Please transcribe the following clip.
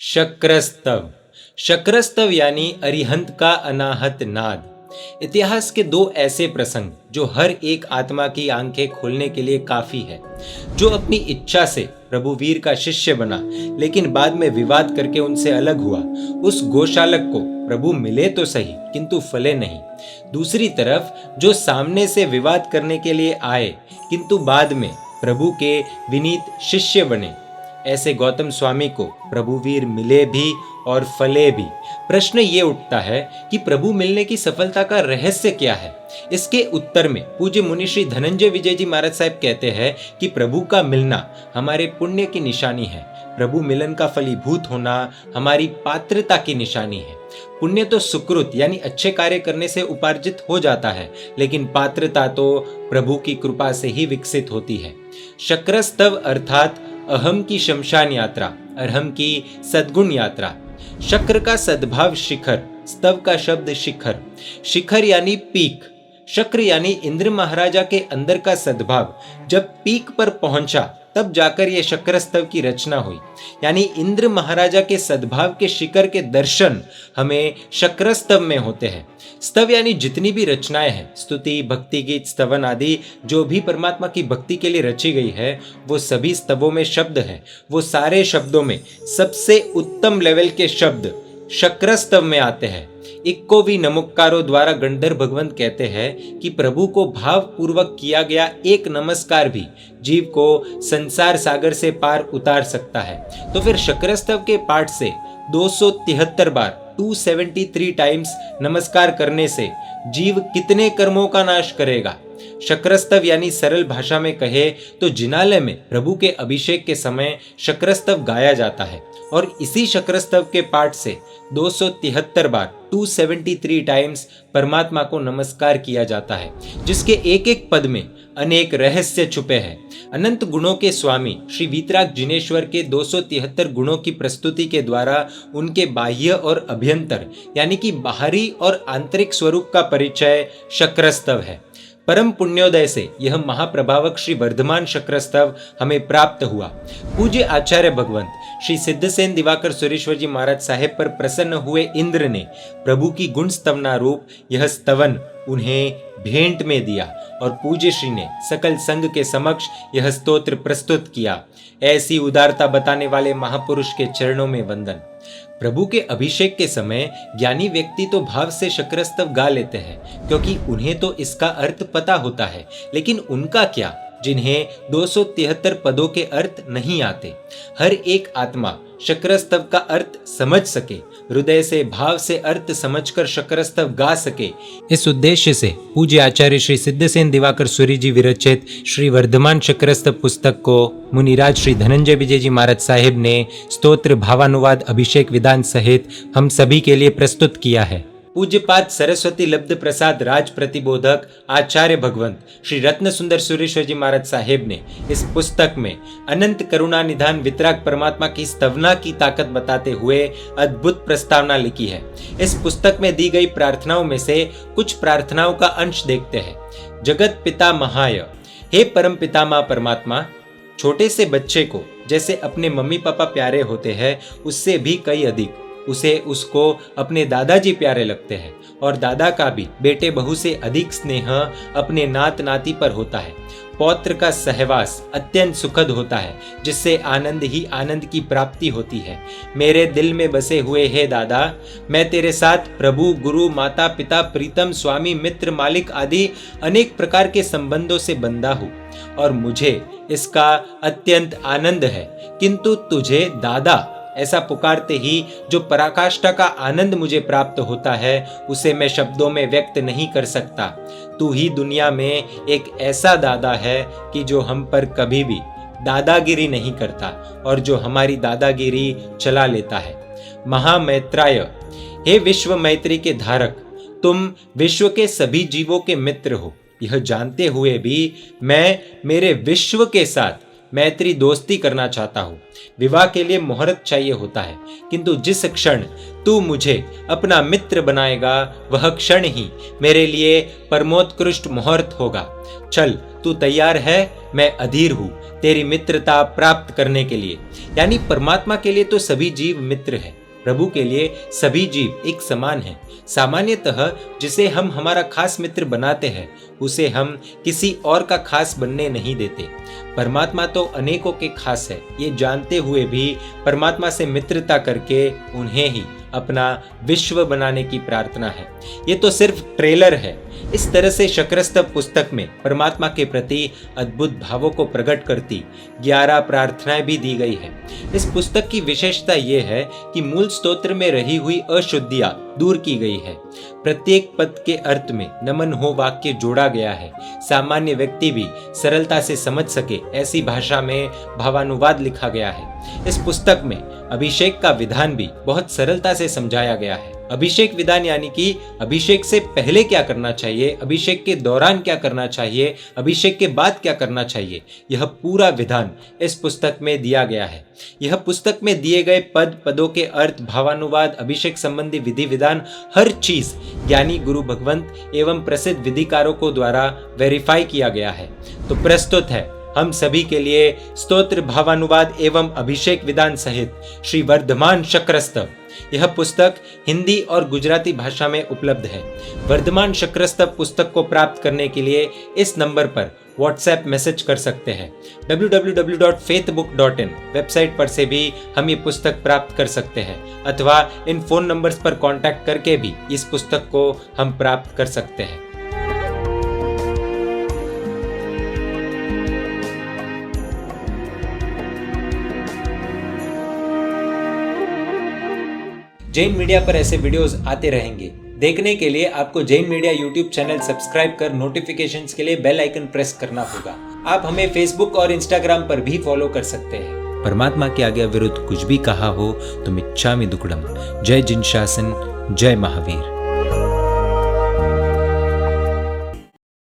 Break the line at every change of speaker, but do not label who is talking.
शक्रस्तव। शक्रस्तव यानी अरिहंत का अनाहत नाद। इतिहास के दो ऐसे प्रसंग जो हर एक आत्मा की आंखें खोलने के लिए काफी है। जो अपनी इच्छा से प्रभु वीर का शिष्य बना लेकिन बाद में विवाद करके उनसे अलग हुआ, उस गोशालक को प्रभु मिले तो सही किंतु फले नहीं। दूसरी तरफ जो सामने से विवाद करने के लिए आए किंतु बाद में प्रभु के विनीत शिष्य बने, ऐसे गौतम स्वामी को प्रभुवीर मिले भी और फले भी। प्रश्न ये उठता है कि प्रभु मिलने की सफलता का रहस्य क्या है। इसके उत्तर में पूज्य मुनि श्री धनंजय विजय जी महाराज साहब कहते हैं कि प्रभु का मिलना हमारे पुण्य की निशानी है। प्रभु मिलन का फलीभूत होना हमारी पात्रता की निशानी है। पुण्य तो सुकृत यानी अच्छे कार्य करने से उपार्जित हो जाता है, लेकिन पात्रता तो प्रभु की कृपा से ही विकसित होती है। शक्रस्तव अर्थात अहम की शमशान यात्रा, अरहम की सद्गुण यात्रा। शक्र का सद्भाव शिखर, स्तव का शब्द शिखर। शिखर यानी पीक, शक्र यानी इंद्र महाराजा के अंदर का सद्भाव जब पीक पर पहुंचा तब जाकर यह शक्रस्तव की रचना हुई। यानी इंद्र महाराजा के सद्भाव के शिखर के दर्शन हमें शक्रस्तव में होते हैं। स्तव यानी जितनी भी रचनाएं हैं, स्तुति, भक्ति गीत, स्तवन आदि जो भी परमात्मा की भक्ति के लिए रची गई है, वो सभी स्तवों में शब्द हैं। वो सारे शब्दों में सबसे उत्तम लेवल के शब्द शक्रस्तव में आते हैं। इक्को भी नमुक्कारों द्वारा गंधर्व भगवंत कहते हैं कि प्रभु को भाव पूर्वक किया गया एक नमस्कार भी जीव को संसार सागर से पार उतार सकता है। तो फिर शक्रस्तव के पाठ से 273 बार 273 टाइम्स नमस्कार करने से जीव कितने कर्मों का नाश करेगा। शक्रस्तव यानी सरल भाषा में कहे तो जिनालय में प्रभु के अभिषेक के समय शक्रस्तव गाया जाता है और इसी शक्रस्तव के पाठ से 273 बार 273 टाइम्स परमात्मा को नमस्कार किया जाता है, जिसके एक एक पद में अनेक रहस्य छुपे हैं। अनंत गुणों के स्वामी श्री वीतराग जिनेश्वर के 273 गुणों की प्रस्तुति के द्वारा उनके बाह्य और अभ्यंतर यानी कि बाहरी और आंतरिक स्वरूप का परिचय शक्रस्तव है। परम पुण्योदय से यह महाप्रभावक श्री वर्धमान शक्रस्तव हमें प्राप्त हुआ। पूज्य आचार्य भगवंत श्री सिद्धसेन दिवाकर सुरेश्वर जी महाराज साहेब पर प्रसन्न हुए इंद्र ने प्रभु की गुण स्तवना रूप यह स्तवन उन्हें भेंट में दिया और पूज्य श्री ने सकल संघ के समक्ष यह स्तोत्र प्रस्तुत किया। ऐसी उदारता बताने वाले महापुरुष के चरणों में वंदन। प्रभु के अभिषेक के समय ज्ञानी व्यक्ति तो भाव से शक्रस्तव गा लेते हैं क्योंकि उन्हें तो इसका अर्थ पता होता है, लेकिन उनका क्या जिन्हें 273 पदों के अर्थ नहीं आते। हर एक आत्मा शक्रस्तव का अर्थ समझ सके, हृदय से भाव से अर्थ समझकर शक्रस्तव गा सके, इस उद्देश्य से पूज्य आचार्य श्री सिद्धसेन दिवाकर सूरी जी विरचित श्री वर्धमान शक्रस्तव पुस्तक को मुनिराज श्री धनंजय विजय जी महाराज साहेब ने स्तोत्र भावानुवाद अभिषेक विधान सहित हम सभी के लिए प्रस्तुत किया है। पूज्यपाद सरस्वती लब्ध प्रसाद राज प्रतिबोधक आचार्य भगवंत श्री रत्न सुंदर सुरेश्वर जी महाराज साहेब ने इस पुस्तक में अनंत करुणा निधान वितराग परमात्मा की स्तवना की ताकत बताते हुए अद्भुत प्रस्तावना लिखी है। इस पुस्तक में दी गई प्रार्थनाओं में से कुछ प्रार्थनाओं का अंश देखते हैं। जगत पिता महाय, हे परम पितामह परमात्मा, छोटे से बच्चे को जैसे अपने मम्मी पापा प्यारे होते हैं उससे भी कई अधिक उसको अपने दादाजी प्यारे लगते हैं और दादा का भी बेटे बहू से अधिक स्नेह अपने नात नाती पर होता है। पौत्र का सहवास अत्यंत सुखद होता है जिससे आनंद ही आनंद की प्राप्ति होती है। मेरे दिल में बसे हुए हे दादा, मैं तेरे साथ प्रभु, गुरु, माता पिता, प्रीतम, स्वामी, मित्र, मालिक आदि अनेक प्रकार के संबंधों से बंधा हूँ और मुझे इसका अत्यंत आनंद है, किंतु तुझे दादा ऐसा पुकारते ही जो पराकाष्ठा का आनंद मुझे प्राप्त होता है उसे मैं शब्दों में व्यक्त नहीं कर सकता। तू ही दुनिया में एक ऐसा दादा है कि जो हम पर कभी भी दादागिरी नहीं करता और जो हमारी दादागिरी चला लेता है। महामैत्राय, हे विश्व मैत्री के धारक, तुम विश्व के सभी जीवों के मित्र हो। यह जानते हुए भी मैं मेरे विश्व के साथ मैत्री दोस्ती करना चाहता हूँ। विवाह के लिए मुहूर्त चाहिए होता है, किंतु जिस क्षण तू मुझे अपना मित्र बनाएगा वह क्षण ही मेरे लिए परमोत्कृष्ट मुहूर्त होगा। चल, तू तैयार है? मैं अधीर हूँ तेरी मित्रता प्राप्त करने के लिए। यानी परमात्मा के लिए तो सभी जीव मित्र हैं, प्रभु के लिए सभी जीव एक समान हैं। सामान्यतः जिसे हम हमारा खास मित्र बनाते हैं उसे हम किसी और का खास बनने नहीं देते। परमात्मा तो अनेकों के खास है, ये जानते हुए भी परमात्मा से मित्रता करके उन्हें ही अपना विश्व बनाने की प्रार्थना है। ये तो सिर्फ ट्रेलर है। इस तरह से शक्रस्तव पुस्तक में परमात्मा के प्रति अद्भुत भावों को प्रकट करती 11 प्रार्थनाएं भी दी गई है। इस पुस्तक की विशेषता ये है कि मूल स्तोत्र में रही हुई अशुद्धियां दूर की गई है। प्रत्येक पद के अर्थ में नमन हो वाक्य जोड़ा गया है। सामान्य व्यक्ति भी सरलता से समझ सके ऐसी भाषा में भावानुवाद लिखा गया है। इस पुस्तक में अभिषेक का विधान भी बहुत सरलता से समझाया गया है। अभिषेक विधान यानी कि अभिषेक से पहले क्या करना चाहिए, अभिषेक के दौरान क्या करना चाहिए, अभिषेक के बाद क्या करना चाहिए, यह पूरा विधान इस पुस्तक में दिया गया है। यह पुस्तक में दिए गए पदों के अर्थ, भावानुवाद, अभिषेक संबंधी विधि विधान, हर चीज ज्ञानी गुरु भगवंत एवं प्रसिद्ध विधिकारों द्वारा वेरीफाई किया गया है। तो प्रस्तुत है हम सभी के लिए स्तोत्र, भावानुवाद एवं अभिषेक विधान सहित श्री वर्धमान शक्रस्तव। यह पुस्तक हिंदी और गुजराती भाषा में उपलब्ध है। वर्धमान शक्रस्तव पुस्तक को प्राप्त करने के लिए इस नंबर पर व्हाट्सएप मैसेज कर सकते हैं। www.faithbook.in वेबसाइट पर से भी हम ये पुस्तक प्राप्त कर सकते हैं, अथवा इन फोन नंबर्स पर कांटेक्ट करके भी इस पुस्तक को हम प्राप्त कर सकते हैं। जैन मीडिया पर ऐसे वीडियोस आते रहेंगे। देखने के लिए आपको Jain media YouTube channel subscribe कर नोटिफिकेशंस के लिए बेल आइकन प्रेस करना होगा। आप हमें फेसबुक और इंस्टाग्राम पर भी फॉलो कर सकते हैं। परमात्मा के आगे विरुद्ध कुछ भी कहा हो तो मिच्छामि दुक्कडम। जय जिन शासन, जय महावीर।